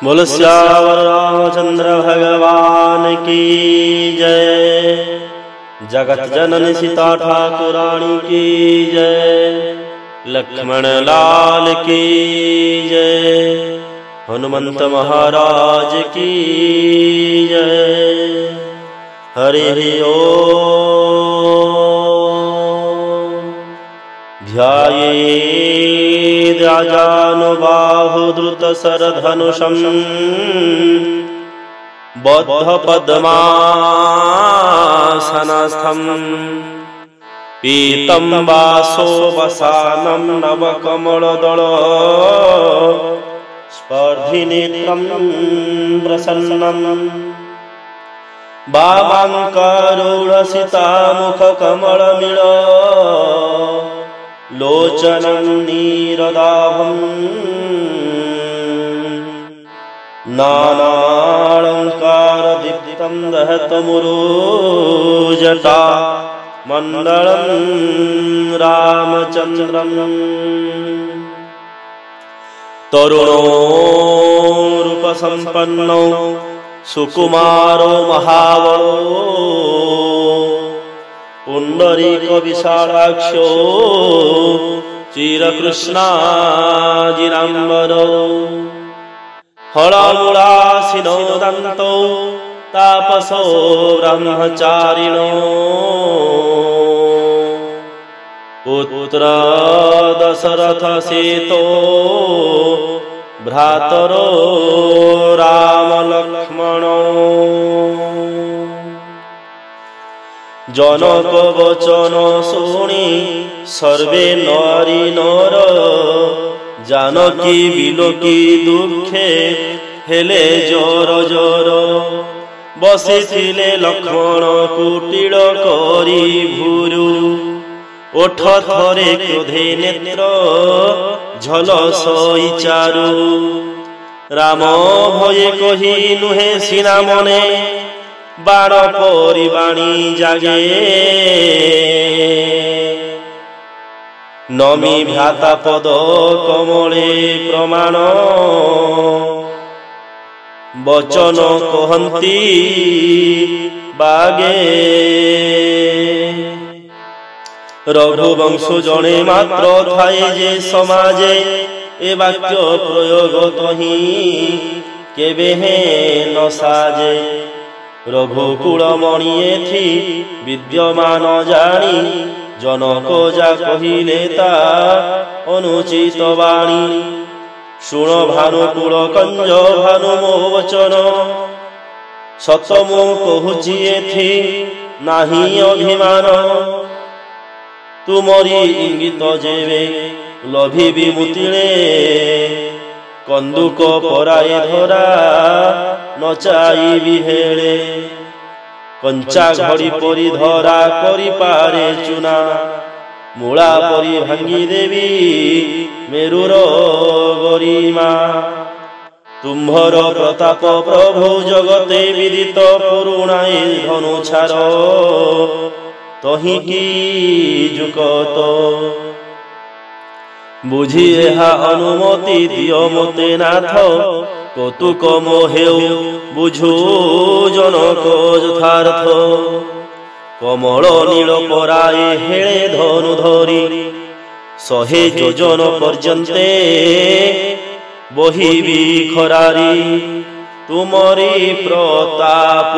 बोल श्यावर रामचंद्र भगवान की जय। जगत जननी सीता ठाकुरानी की जय। लक्ष्मण लाल की जय। हनुमंत महाराज की जय। हरि ओम। ध्यायेद् राजानुबाहुधृतशरधनुषं बद्धपद्मासनस्थं पीतं वासोवसानं नवकमलदल स्पर्धिनेत्रं प्रसन्नम् वामाङ्करुणसितामुखकमलमिळ लोचनं नीरदाभम् नानालङ्कारदीप्तं दहतमुरोजटा मण्डलं रामचन्द्रम् तरुणो रूपसम्पन्नो सुकुमारो महाबलो पुंडरीक विशालाक्षो चिरकृष्णाजिनाम्बरो हळमूलासिनो दन्तो तापसो ब्रह्मचारिणो पुत्र दशरथसेतो भ्रातरो राम लक्ष्मणो जनक वचन शुणी सर्वे नारी नर जानकी बिलोकी दुखे हेले जोर जोर बसिथिले लक्ष्मण कुटिल करी भुरु ओठ थरे क्रोधे नेत्र झलसई चारु राम भये कही नुहे सिना मने बाण परि बाणी जागे नमी भ्राता पद कमले प्रमाण वचन कहंती बागे रघुवंश जने मात्र थाए जे समाजे ए वाक्य प्रयोग तही केबे हे न साजे रघुकुल मणिए थी विद्यमान जानी जनक जा कहिले ता अनुचित वाणी शुण भानुकुल कंज भानु मो वचन सत मु कहूची एथि नाही अभिमान तुमरी इंगित जेवे लभी विमुतिले कंदुक पराए धरा नचाई विहेले कंचा घड़ी परी धरा करी पारे चुना मूला परी भांगी देवी मेरुर गरिमा तुम्भर प्रताप प्रभु जगते विदित पुरुणाए धनु छार तही की जुकत बुझी एहा अनुमति दियो मते नाथ कौतुक मोहेउ बुझू जनक यथार्थ कमल नील पराए हेले धनु धरी 100 योजन पर्यन्ते बहिबी खरारी तुमरी प्रताप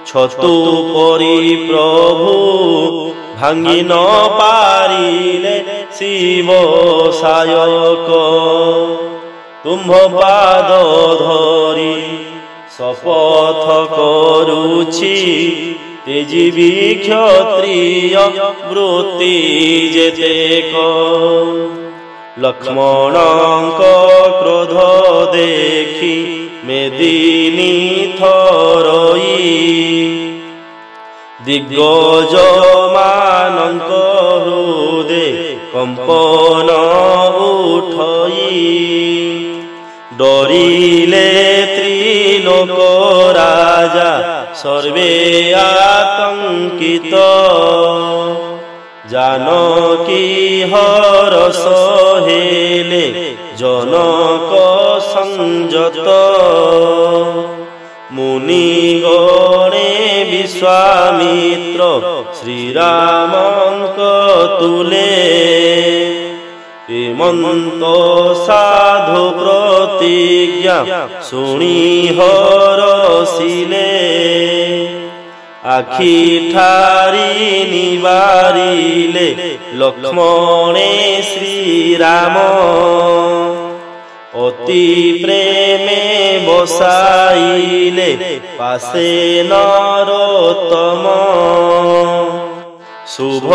छतु परी प्रभु भांगी न पारिले शिव सायक तुम्भ पाद धरी शपथ करुछि तेजीवी क्षत्रिय वृत्ति जेतेक लक्ष्मणक क्रोध देखी मेदिनी थरई दिग्गज मानक हृदे कंपन उठई डरिले त्रिलोक राजा सर्वे आतंकित जानकी हरस हेले জনক সংযত মুনি গণে বিশ্বামিত্র শ্রীরামঙ্ক তুলে শ্রীমন্ত সাধু প্রতিজ্ঞা শুনি হরসিলে আখি ঠারি নিবারিলে লক্ষ্মণে শ্রীরাম অতি প্রেমে বসাইলে পাশে নরোত্তম শুভ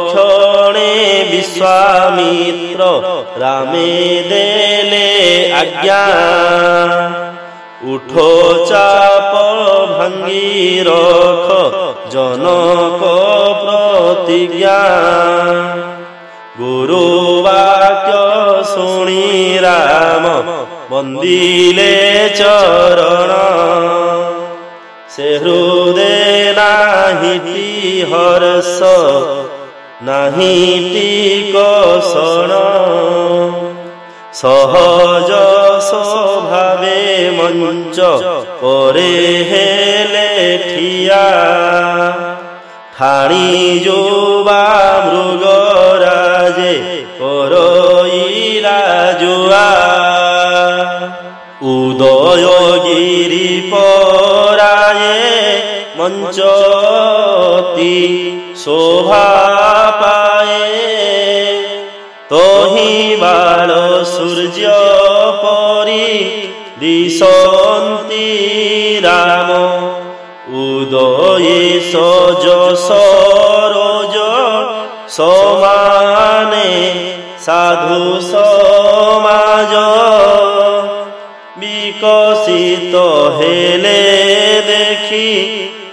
ক্ষণে বিশ্বামিত্র রামে দেলে আজ্ঞা উঠো চাপ ভাঙ্গি রখ জনক প্রতিজ্ঞা গুরু বাক্য শুনি রাম বন্দিলে চরণ সে হৃদয় নাহিতি হর্ষ নাহিতি কষণ সহজ স্বভাবে মঞ্চ করে হেলে ঠিয়া ঠাণি যুবা মৃগরাজে করইলা জুয়া উদয়গিরি পরায়ে মঞ্চতি শোভা পায়ে তহি বাল সূর্য পরি দিশন্তি রাম উদয়ে সজ সরোজ সমানে সাধু সমাজ বিকশিত হেলে দেখি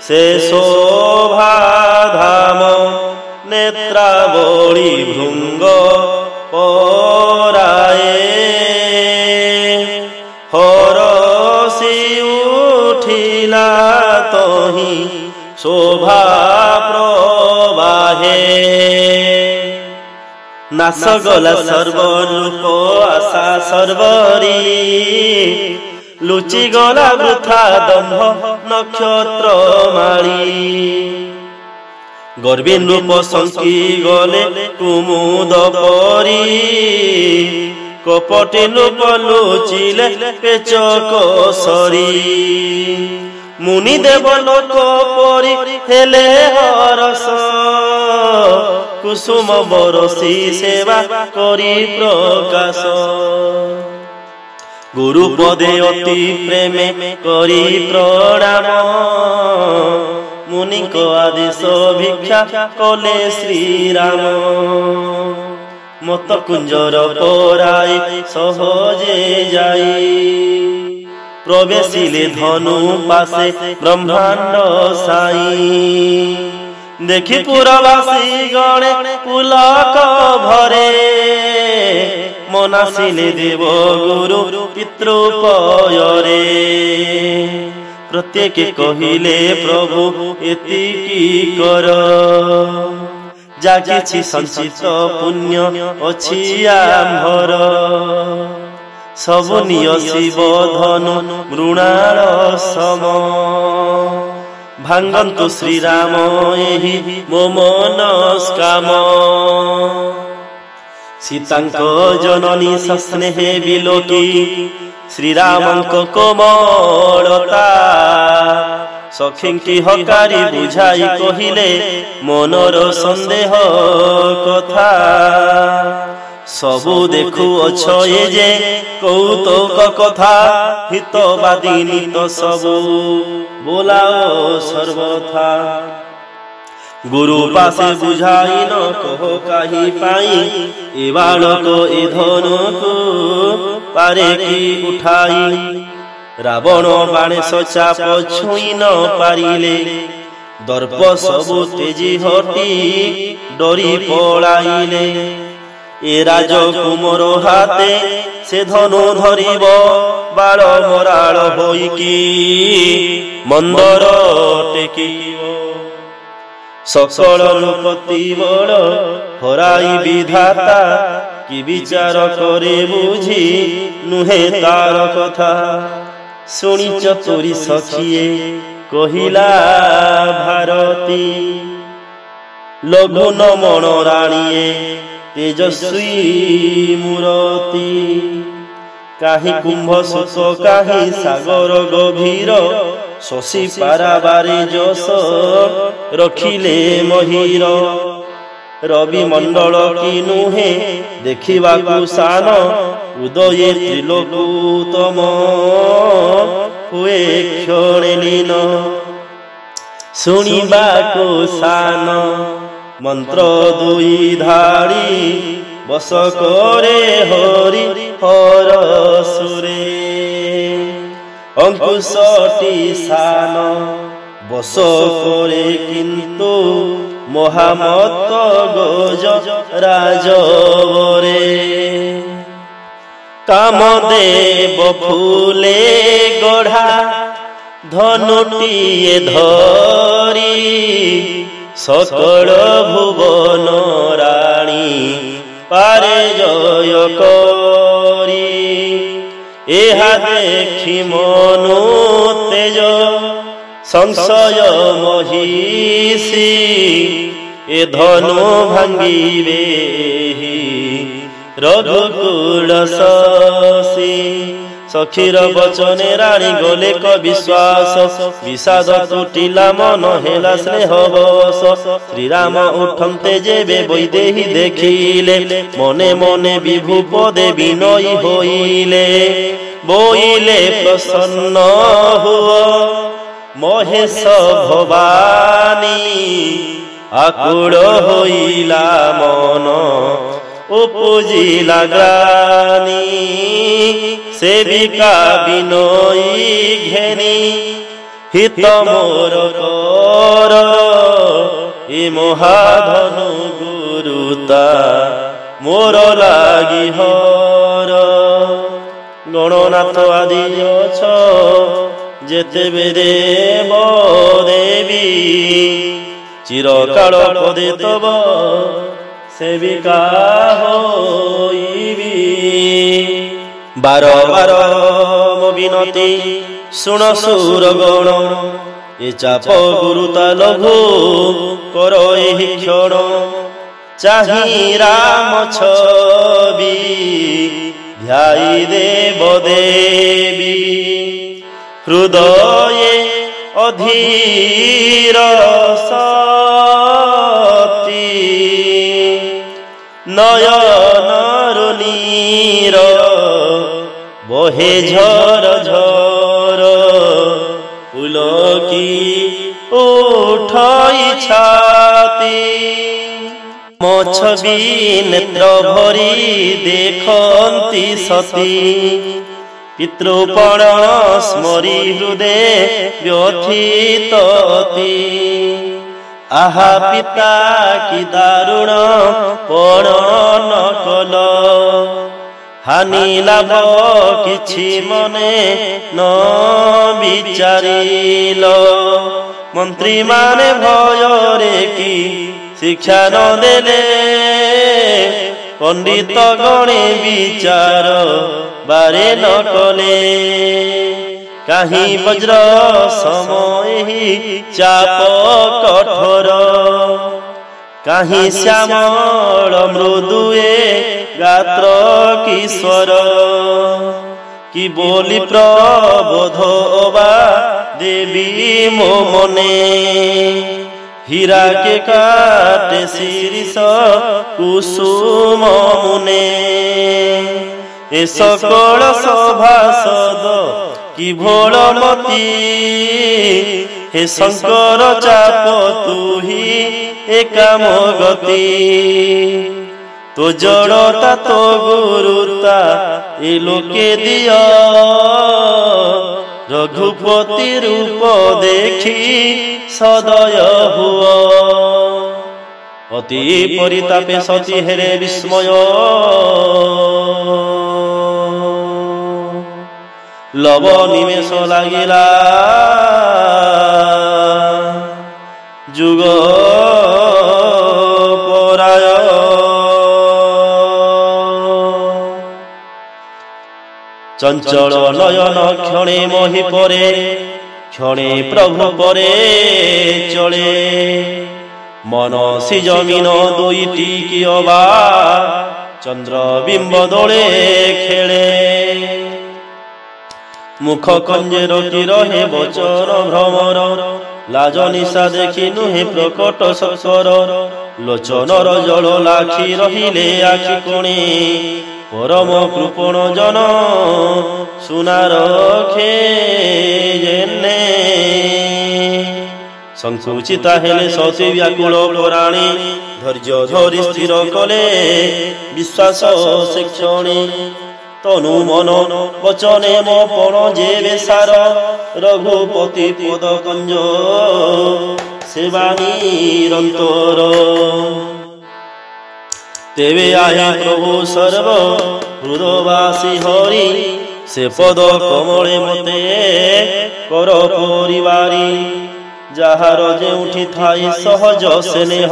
সে শোভা ধাম নেত্রাবলী ভৃঙ্গ পরায়ে হরষি উঠিলা তহি শোভা প্রবাহে নাশ গলা সর্বরূপ আশা সর্বরি লুচি গলা বৃথা দম্ভ নক্ষত্র মারি গর্বে নৃপ শঙ্কি গলে কুমুদ পরি কপটে নৃপ লুচিলে পেচক সরি মুনি দেব লোক পরি হেলে হরস কুসুম বরসি সেবা করি প্রকাশ গুরু পদে অতি প্রেমে করি প্রণাম মুনিଙ୍କ আদেশ ভিক্ষা কলে শ্রীরাম মত কুঞ্জর পরাই সহজে যাই প্রবেশিলে ধনু পাশে ব্রহ্মাণ্ড সাই দেখি পুরবাসী গণে পুলক ভরে মনাসিলে দেব গুরু পিতৃপୟରେ প্রত্যেকে কহিলে প্রভু এতিকি কর যা কিছু সঞ্চিত পুণ্য অছি আম্ভর সবু নিয় শিব ধনু মৃণাল সম ভাঙ্গন্তু শ্রীরাম এহি মো মনস্কাম সীতাঙ্ক জননী সস্নেহে বিলোকি শ্রীরামঙ্ক কোমলতা সখীঙ্কি হকারি বুঝাই কহিলে মনর সন্দেহ কথা সবু দেখু অছ এ যে কৌতুক কথা হিতবাদী নিত সবু বোলাও সর্বথা গুরু পাশে বুঝাই ন কহ কাহি পাই এ বালক এ ধনুকু পারে কি উঠাই রাবণ বাণে সচাপ ছুঁই ন পারিলে দর্প সবু তেজি হটি ডরি পলাইলে এ রাজ কুমর হাতে সে ধনু ধরিব বাল মরাল হইকি মন্দর টেকিব সকল নৃপতি বল হরাই বিধাতা কি বিচার করে বুঝি নুহে তার কথা শুনিছ তোরি সখিয়ে কহিলা ଭାରତୀ লঘু নমন রাণীয়ে তেজস্বী মূরতি কাহি কুম্ভ সুত কাহি সাগর গভীর শশী পারাবারে যশ রখিলে মহির রবি মণ্ডল কি নুহে দেখিବାକୁ ସାନ ଉଦୟେ ତ୍ରିଲୋକୁତମ ହୁଏ କ୍ଷଣେ ଲୀନ ଶୁଣିବାକୁ ସାନ ମନ୍ତ୍ର ଦୁଇ ଧାଡ଼ି ବସ କରେ ହରି ହର ସୁରେ ଅଙ୍କୁଶଟି ସାନ বস করে কিন্তু মহামত গজ রাজবরে কামদেব ফুলে গঢ়া ধনুটিয়ে ধরি সকল ভুবন রাণী পারে জয় করি এহা দেখি মনু তেজ সংশয় মহিষী এ ধনু ভাঙ্গিবে রঘুকুল শশী সখীর বচনে রাণী গলে ক বিশ্বাস বিষাদ টুটিলা মন হেলা স্নেহ বশ শ্রীরাম উঠন্তে যেবে বৈদেহী দেখিলে মনে মনে বিভু পদে বিনয়ী হইলে বইলে প্রসন্ন হুয় মহেশ ভবানী আকুল হইলা মন উপজিলা গ্লানি সেবিকা বিনয়ী ঘেনি হিত মোর কর এ মহাধনু গুরুতা মোর লাগি হর গণনাথ আদি অছ যেতেবে দেবী চিরকাল পদে তব সেবিকা হইবি বার বার বিনতি শুণ সুর গণ এ চাপ গুরুতা লঘু কর এই ক্ষণ চাহি রাম ছবি ধ্যাই দেব দেবী হৃদয়ে অধীর সতী নয়নরু নীর বহে ঝর ঝর পুলকি উঠাই ছাতি মো ছবি নেত্র ভরি দেখন্তি সতী পিতৃপণ স্মরি হৃদে ব্যথিততি আহা পিতা কি দারুণ পণ নকল হানি লাভ কিছু মনে ন বিচারিল মন্ত্রী মানে ভয়রে কি শিক্ষা ন দেলে পণ্ডিত গণে বিচার বারে ন কলে কাহি বজ্র সমহি চাপ কঠোর কাহি শ্যামল মৃদুয়ে গাত্র কিশোর কি বলি প্রবোধ বা দেবী মো মনে হীরা কে কাটে শিরিষ কুসুম মুনে এ সকল সভাসদ কি ভোলমতি হে শঙ্কর চাপ তুহি একাম গতি তো জড়তা তো গুরুতা এ লোকে দিয় রঘুপতি রূপ দেখি সদয় হুয় অতি পরিতাপে সতী হেরে বিস্ময় লব নিমেষ লাগিলা যুগ পরায় চঞ্চল নয়ন ক্ষণে মহি পরে ক্ষণে প্রভু পরে চলে মনসি জমিন দুইটি কিয়বা চন্দ্রবিম্ব দোলে খেলে মুখ কঞ্জের কি রহে বচন ভ্রমর লাজ নিশা দেখি নুহে প্রকট সৎসর লোচনর জল লাখি রহিলে আখি কোণে পরম কৃপণ জন সুনার খে জেনে সংকুচিতা হেলে সতী ব্যাকুল পুরাণী ধৈর্য ধরি স্থির কলে বিশ্বাস সে ক্ষণে তনু মন বচনে মো পণ যে বেসার রঘুপতি পদ কঞ্জ সেবা নিরন্তর তেবে আহে প্রভু সর্ব হৃদবাসী হরি সে পদ কমলে মতে কর পরিবারি যাহার ଯେଉଁଠି ଥାଇ ସହଜ ସ୍ନେହ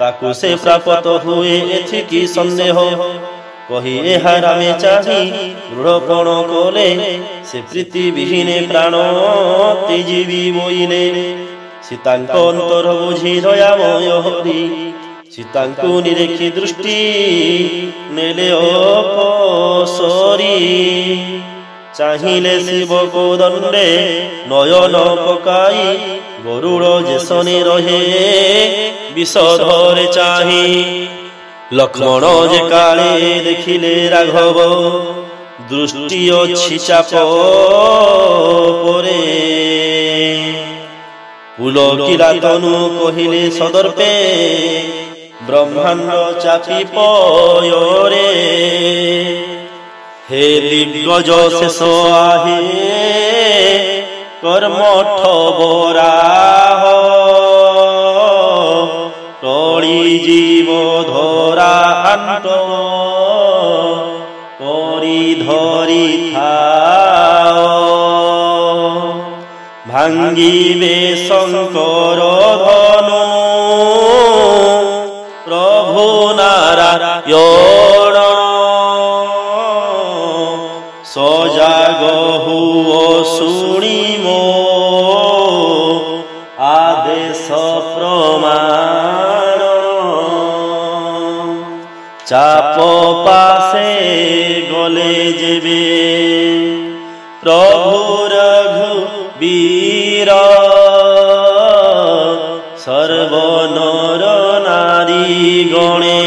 ତାକୁ ସେ ପ୍ରାପ୍ତ ହୁଏ ଏଥିକି ସନ୍ଦେହ କହି ଏହା ରାମେ ଚାହିଁ ଦୃଢ଼ପଣ କଲେ ସେ ପ୍ରୀତି ବିହୀନେ ପ୍ରାଣ ତ୍ୟଜିବି ବୋଇଲେ ସୀତାଙ୍କ ଅନ୍ତର ବୁଝି ଦୟାମୟ ହରି ସୀତାଙ୍କୁ ନିରେଖି ଦୃଷ୍ଟି ନେଲେ ଅପସରି ଚାହିଁଲେ ଶିବ କୋଦଣ୍ଡେ ନୟନ ପକାଇ ଗରୁଡ଼ ଯେସନେ ରହେ ବିଷଧରେ ଚାହିଁ ଲକ୍ଷ୍ମଣ ଯେ କାଳେ ଦେଖିଲେ ରାଘବ ଦୃଷ୍ଟି ଅଛି ଚାପ ପରେ ପୁଲକିଲା ତନୁ କହିଲେ ସଦର୍ପେ ବ୍ରହ୍ମାଣ୍ଡ ଚାପି ପୟରେ হে দিগ্গজ শেষ আহে কর্মঠ বরাহ টলি জীব ধরা আন্ত করি ধরি ভাঙ্গিবে শঙ্কর ধনু প্রভু নারায়ণ সজাগ হুও শুনিম আদেশ প্রমাণ চাপ পাশে গলে যেবে প্রভু রঘুবীর সর্বনর নারী গণে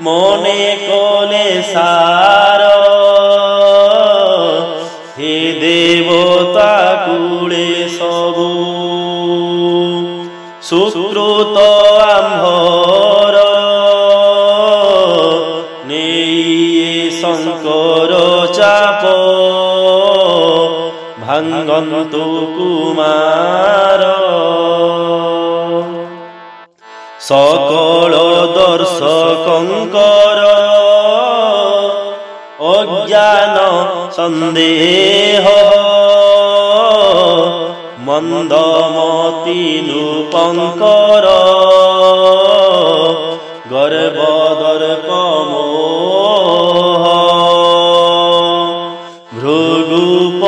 মনে কলে সার হে দেবতা কুলে সবু সুশ্রুত আম্ভর নেই শঙ্কর চাপ ভাঙ্গন্তু কুমার সকল দর্শকঙ্কর অজ্ঞান সন্দেহ মন্দমতি নৃপঙ্কর গর্বদর্প মোহ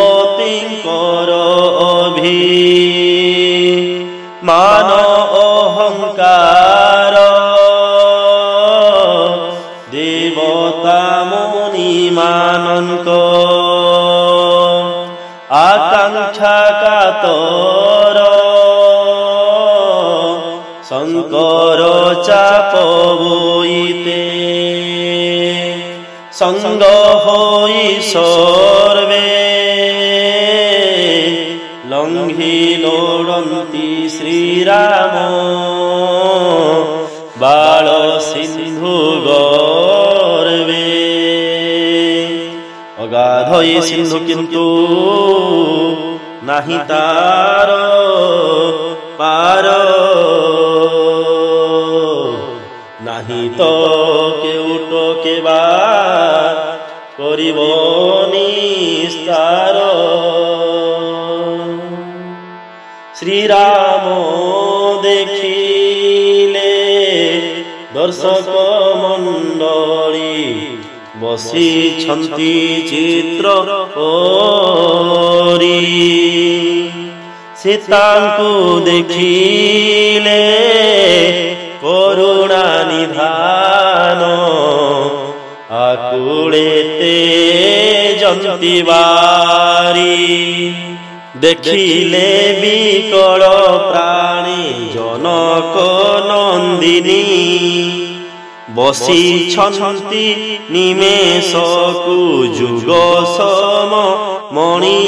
ভৃগুপতিঙ্কর অভিমান অহংকার দেবতা মুনিমানঙ্ক আকাঙ্ক্ষা কাতর শঙ্কর চাপ বইতে সঙ্গ হই সর্বে লঙ্ঘি লোড়ন্তি শ্রীরাম বাল সিন্ধু গর্বে অগাধ এই সিন্ধু কিন্তু নাহি তার পার নাহি তো কেউট কেবা করিব নিস্তার শ্রীরাম দেখিলে দর্শক মণ্ডলী ବସିଛନ୍ତି ଚିତ୍ର ପରି। ସୀତାଙ୍କୁ ଦେଖିଲେ କରୁଣା ନିଧାନ, ଆକୁଳେ ତେଜନ୍ତି ବାରି। ଦେଖିଲେ ବିକଳ ପ୍ରାଣୀ ଜନକ ନନ୍ଦିନୀ, ବସିଛନ୍ତି ନିମେଷକୁ ଯୁଗ ସମ ମଣି।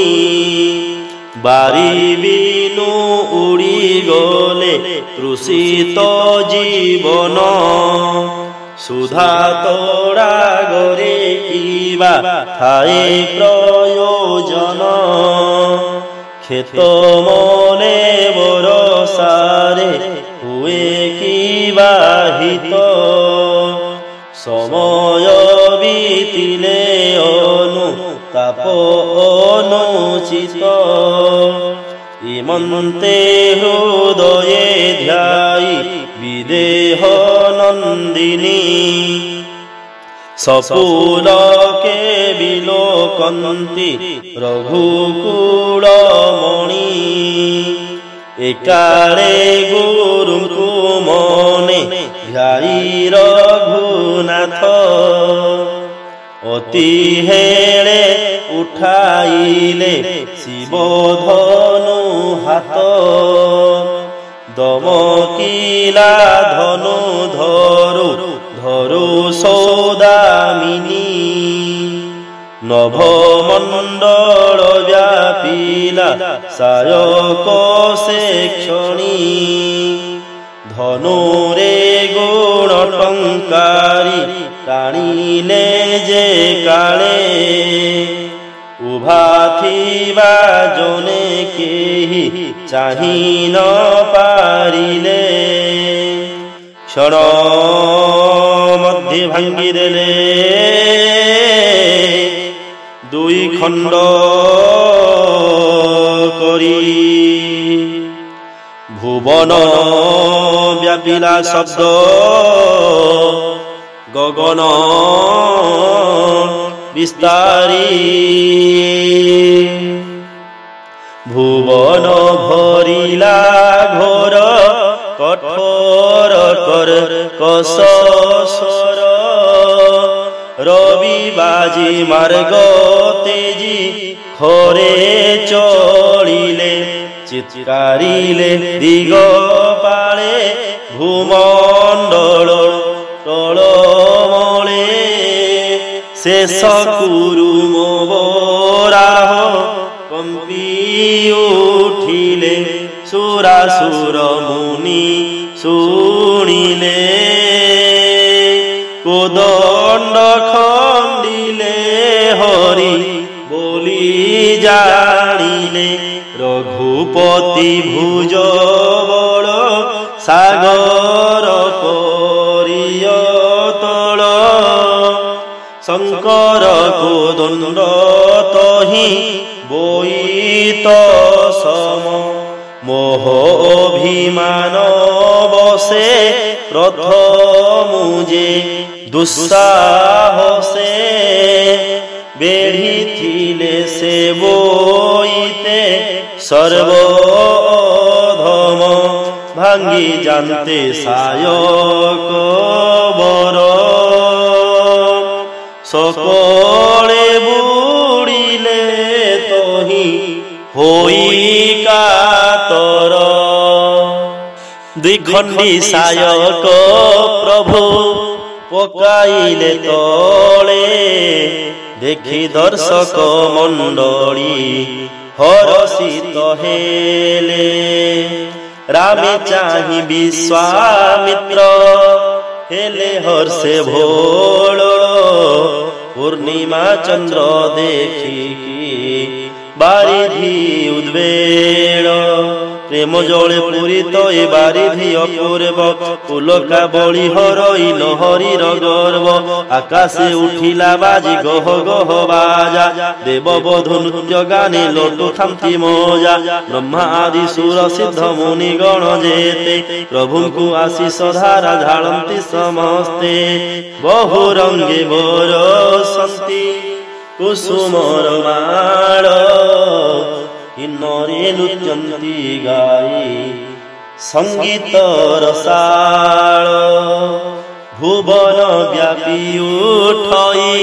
ବାରି ବିନୁ ଉଡ଼ିଗଲେ ତୃଷିତ ଜୀବନ, ସୁଧା ତଡ଼ାଗରେ କିବା ଥାଏ ପ୍ରୟୋଜନ। କ୍ଷେତ ମନେ ବରଷାରେ ହୁଏ କିବା ହିତ, ସମୟ ବିତିଲେ ଅନୁତାପ ଅନୁଚିତ। ଇମନ୍ତେ ହୃଦয়ে ଧ୍ୟାଇ ବିଦେହ ନନ୍ଦିନୀ, ସପୁଲକେ ବିଲୋକନ୍ତି ରଘୁକୁଳମଣି। ଏକାଳେ ଗୁରୁଙ୍କୁ ମନେ ଧ୍ୟାଇ ରଘୁନାଥ, ଅତି ହେଳେ ଉଠାଇଲେ ଶିବ ଧନୁ ହାତ। ଦମକିଲା ଧନୁ ଧରୁ ଧରୁ ସୌଦାମିନୀ, ନଭମଣ୍ଡଳ ବ୍ୟାପିଲା ସାୟକ ସେ କ୍ଷଣୀ। ଧନୁରେ ଗୁଣ ଟଙ୍କାରି ଟାଣିଲେ ଯେ କାଳେ, ଉଭା ଥିବା ଜନେ କେହି ଚାହିଁ ନ ପାରିଲେ। କ୍ଷଣ ମଧ୍ୟେ ଭାଙ୍ଗିଦେଲେ ଦୁଇ ଖଣ୍ଡ କରି। ଭୁବନ ବ୍ୟାପିଲା ଶବ୍ଦ ଗଗନ ବିସ୍ତାରୀ। ଭୁବନ ଭରିଲା ଘୋର କଠୋର କର୍କଶ ସ୍ୱର। ରବି ବାଜି ମାର୍ଗ ତେଜି ଖରେ ଚଳିଲେ, ଚିତ୍କାରିଲେ ଦିଗ ପାଳେ ଭୂମଣ୍ଡଳ ଟଳମଳେ। ଶେଷ କୁରୁମ ବରାହ କମ୍ପି ଉଠିଲେ, ସୁରାସୁର ମୁନି ଶୁଣିଲେ। କୋଦଣ୍ଡ ଖଣ୍ଡିଲେ ହରି ବୋଲି ଜାଣିଲେ, ରଘୁପତି ଭୁଜ ବଳ ସାଗର ପରିୟତଳ। ଶଙ୍କର କୋଦଣ୍ଡ ତହିଁ ବୋଇତ ସମ, ମୋହ ଅଭିମାନ ବସେ ପ୍ରଥମୁ ଯେ ଦୁଃସାହସେ। ବେଢ଼ିଥିଲେ ସେ ବୋଇତେ ସର୍ବଅଧମ, ଭାଙ୍ଗି ଯାନ୍ତେ ସାୟକ ବର। সকলে বুড়িলে তহি হই কাতর। দ্বিখণ্ডী সায়ক প্রভু পকাইলে তলে, দেখি দর্শক মণ্ডলী হরষিত হেলে। রামে চাহি বিশ্বামিত্র হেলে হর্ষে ভোল। পূর্ণিমা চন্দ্র দেখিকি বারিধি উদ্বেল। প্রেম জলে পূরিত এ বারিধি অপূর্ব পুলকা বলি হরই লহরীর গর্ব আকাশে উঠিলা বাজি গহ গহ বাজা দেব বধূ নৃত্য গানে লটু থামতি মজা ব্রহ্মা আদি সুর সিদ্ধ মুনি গণ যেতে প্রভুଙ୍କୁ আশিଷ ଧାରା ଝାଳନ୍ତି ସମସ୍ତେ ବହୁ ରଙ୍ଗେ ବରସନ୍ତି କୁସୁମର ମାଳ କିନ୍ନରେ ନୃତ୍ୟନ୍ତି ଗାଇ ସଙ୍ଗୀତ ରସାଳ ଭୁବନ ବ୍ୟାପୀ ଉଠଇ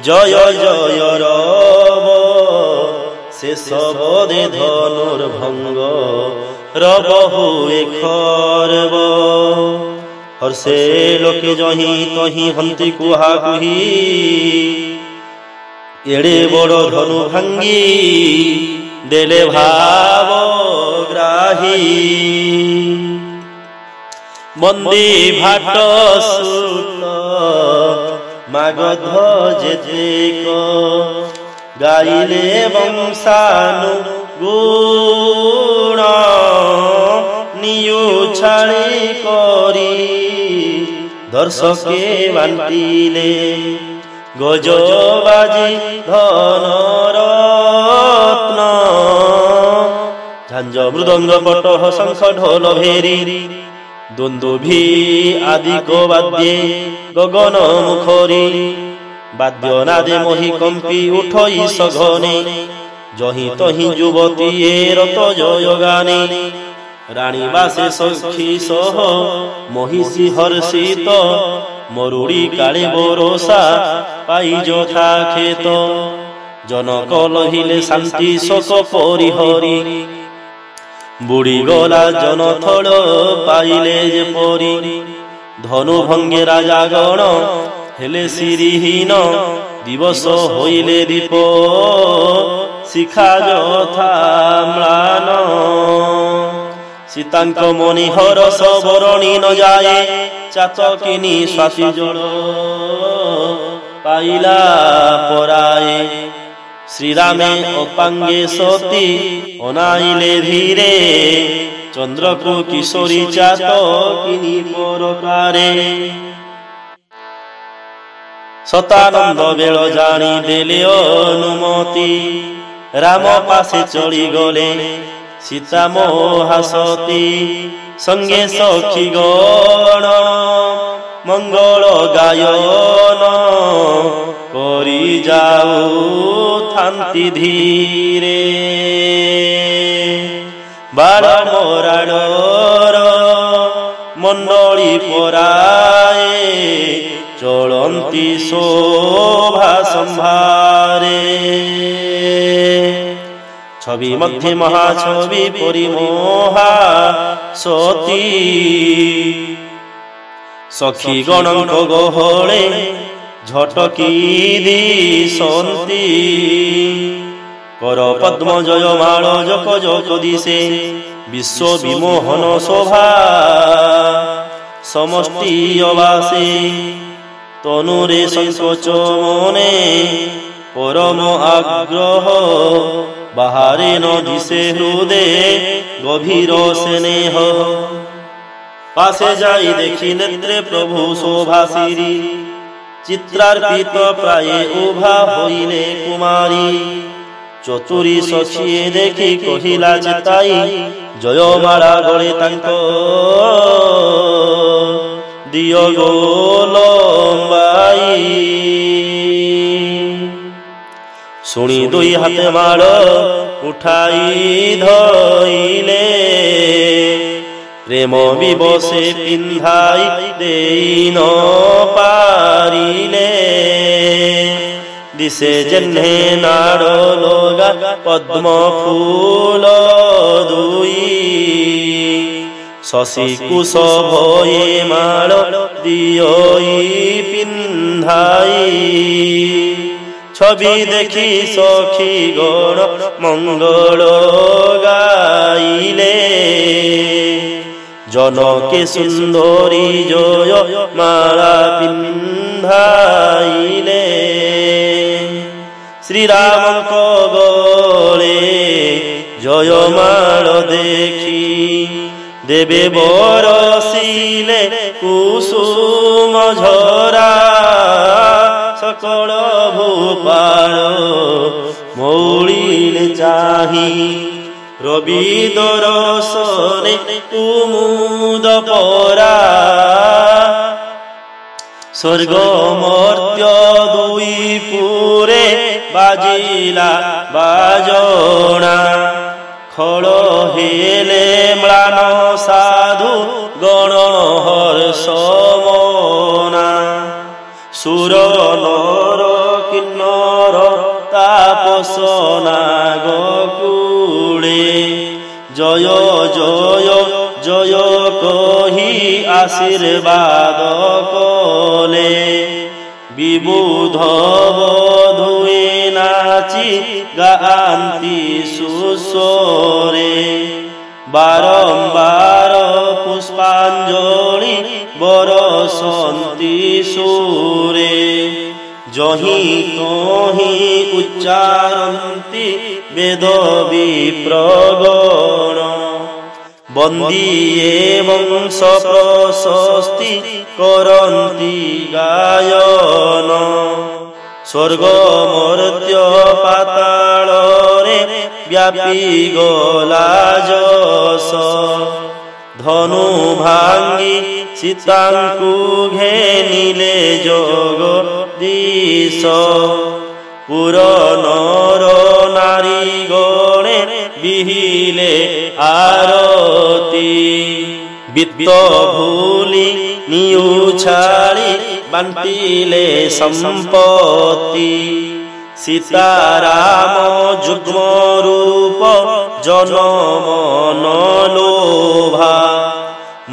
ଜୟ ଜୟ ରବ ଶେଷ ବୋଧେ ଧନୁର୍ ଭଙ୍ଗ রব হুয়ে খরব হর্ষে লোকে জহি তহি হন্তি কুহা কুহি এড়ে বড় ধনু ভাঙ্গি দেলে ভাব গ্রাহী বন্দী ভাট সুত মাগধ যেতেক গাইলে বংশানু গুণ নিয়ু ছাড়ি করি দর্শকে বান্তিলে গজ বাজি ধন রত্ন ঝাঞ্জ মৃদঙ্গ পট শঙ্খ ঢোল ভেরি দুন্দুভি আদি কো বাদ্যে গগন মুখরি বাদ্য নাদে মহি কম্পি উঠই সঘনে জহি তহি যুবতী রত জয় গানে রানী বাসে সখী সহ মহিষী হর্ষিত মরুড়ি কালে বরসা পাই যথা ক্ষেত জনক লহিলে শান্তি শোক পরিহরি বুড়ি গলা জনথল পাইলে যে পরি ধনু ভঙ্গে রাজা গণ হেলে সিরিহীন দিবস হইলে দীপ শিখা যথা ম্লান সীতাঙ্ক মণি হরস বরণী ন যায় চাতকিনী স্বাতি জল পাইলা পরায়ে শ্রীরামে অপাঙ্গে সতী অনাইলে ধীরে চন্দ্রকু কিশোরী চাতকিনী পরকারে সতানন্দ বেল জানি দেলে অনুমতি রাম পাশে চলি গলে সীতা মহাসতী সঙ্গে সখী গণ মঙ্গল গায়ন করি যাও থান্তি ধীরে বাড় মরাড়র মণ্ডলী পরায়ে চলন্তি শোভা সম্ভারে ছবি মধ্যে মহাছবি পরিমোহা সতী সখী গণঙ্ক গহলে ঝটকি দিশন্তি কর পদ্ম জয় মাল জক জক দিশে বিশ্ব বিমোহন শোভা সমষ্টি অবাসে তনুরে সংকোচ মনে পরম আগ্রহ বাহারে ন দিশে হৃদে গভীর স্নেহ পাশে যাই দেখি নেত্রে প্রভু শোভা শিরি চিত্রার্পিত প্রায়ে উভা হইলে কুমারী চতুরী সখিয়ে দেখি কহিলা চেতাই জয়মালা গড়ে তাঙ্ক দিয় গোলম্বাই শুনি দুই হাতে মাল উঠাই ধইলে প্রেম বিবসে পিন্ধাই দেই ন পারিলে দিশে জেহ্নে নাড় লগা পদ্ম ফুল দুই শশী কুশ ভয়ে মাল দিয়ই পিন্ধাই ছবি দেখি সখী গণ মঙ্গল গাইলে জনকে সুন্দরী জয় মালা পিন্ধাইলে শ্রীরামଙ୍କ গলে জয়মাল দেখি দেবে বরসিলে কুসুম ঝরা সকল ভূপাল মৌলিলে চাহি রবি দরশনে কুমুদ পরা স্বর্গ মর্ত্য দুই পুরে বাজিলা বাজনা খল হেলে ম্লান সাধু গণ হর্ষমনা সুর নর কিন্নর তাপস নাগ কুলে জয় জয় জয় কহি আশীর্বাদ কলে বিবুধ বধুয়ে নাচি গান্তি সুস্বরে বারম্বার পুষ্পাঞ্জলি বরসন্তি সুরে জহি তহি উচ্চারন্তি বেদ বিপ্রগণ বন্দিয়ে বংশ প্রশস্তি করন্তি গায়ন স্বর্গ মর্ত্য পাতাଳରେ ব্যাপী গলা যশ ধনু ভাঙ্গি সীতাଙ୍କୁ ঘেনিলে জগদীশ পুর নর নারী গণে বিহিলে আরতি বিত্ত ভুলি নিউছাড়ি বান্টিলে সম্পত্তি সীতারাম যুগ্ম রূপ জনমন লোভা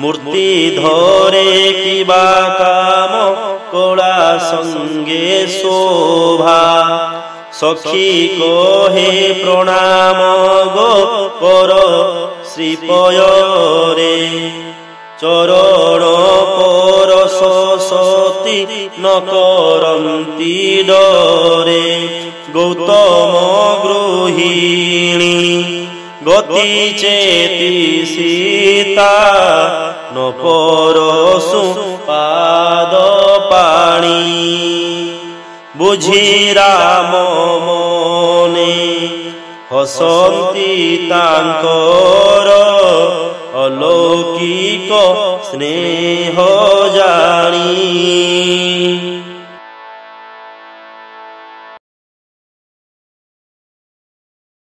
মূর্তি ধরে কিবা কাম কলা সঙ্গে শোভা সখী কহে প্রণাম গো কর শ্রীপয়রে চরণ পরশ সতী ন করন্তি ডরে গৌতম গৃহিণী গতি চেতি সীতা ন পরশু পাদ পাণি বুঝি রাম মনে হসন্তি তাঙ্কর অলৌকিক স্নেহ যা